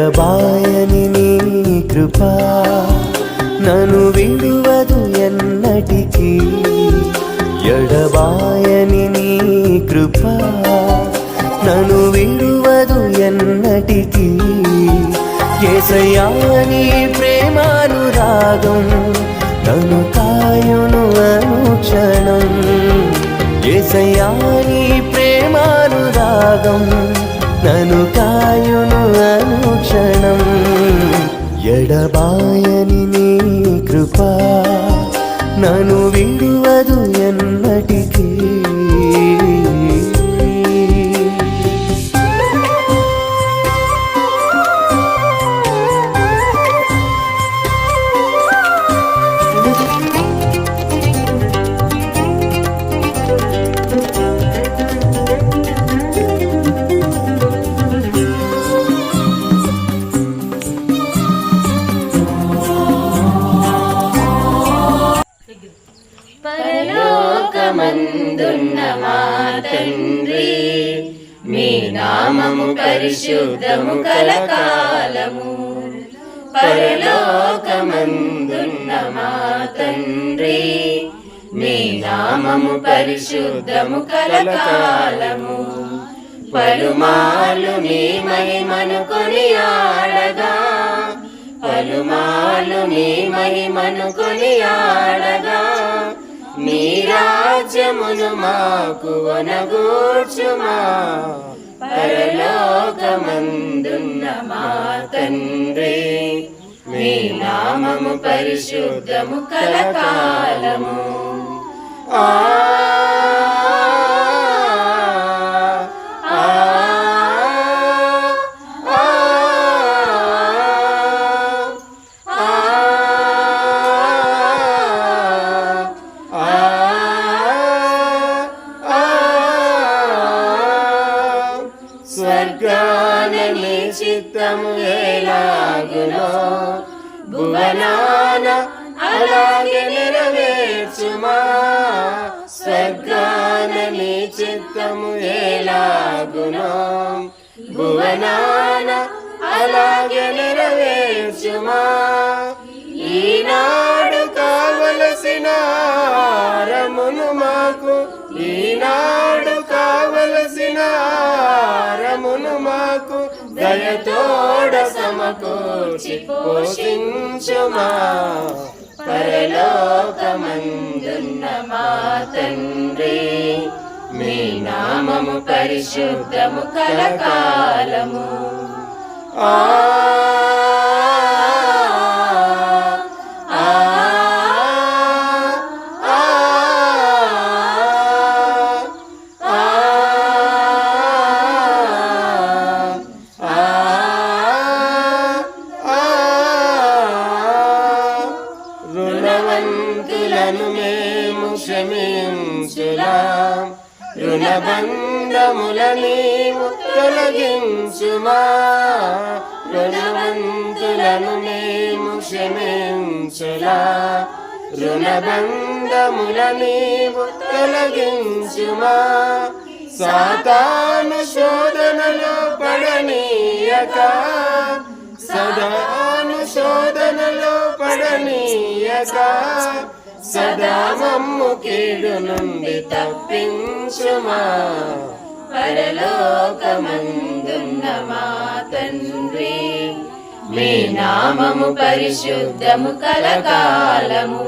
ఎడబాయని నీ కృప నన్ను విడువదు ఎన్నటికీ. ఎడబాయని నీ కృప నన్ను విడువదు ఎన్నటికీ. యేసయ్యా నీ ప్రేమానురాగం నన్ను కాయును అనుక్షణం. యేసయ్యా నీ ప్రేమానురాగం నన్ను కాయును అనుక్షణం. ఎడబాయని నీ కృప నన్ను విడువదు ఎన్నటికీ. పరలోకమందున్న మా తండ్రి, మీ నామము పరిశుద్ధము కలకాలము. పరలోకమందున్న మా తండ్రి, మీ నామము పరిశుద్ధము కలకాలము. పలుమార్లు మీ మహిమను కొనియాడగా, పలుమార్లు మీ మహిమను కొనియాడగా, నీ రాజ్యమును మాకు వనగూర్చుమా. పరలోకమందున్న మా తండ్రి, మీ నామము పరిశుద్ధము కలకాలము. ఆ స్వర్గాన నీ చిత్తము ఎలాగునో, భువనాన అలాగే నెరవేర్చుమా. స్వర్గాన నీ చిత్తము ఎలాగునో, భువనాన అలాగే నెరవేర్చుమా. ఈనాడు కావలసిన ఆహారమును మాకు, ఈనాడు కావలసిన ఆహారమును మాకు దయతోడ సమకూర్చి పోషించుమా. పరలోకమందున్న మా తండ్రి, మీ నామము పరిశుద్ధము కలకాలము. ఆ రుణవంతులను మేము క్షమించులా, రుణబంధముల నీవు తొలగించుమా. రుణవంతులను మేము క్షమించులా, రుణబంధముల నీవు తొలగించుమా. సాతాను శోధనలో పడనీయక, సదాను శోధనలో పడనీయక, సదా మమ్ము కీడు నుండి తప్పించుమా. పరలోకమందున్న మా తండ్రి, మీ నామము పరిశుద్ధము కలకాలము.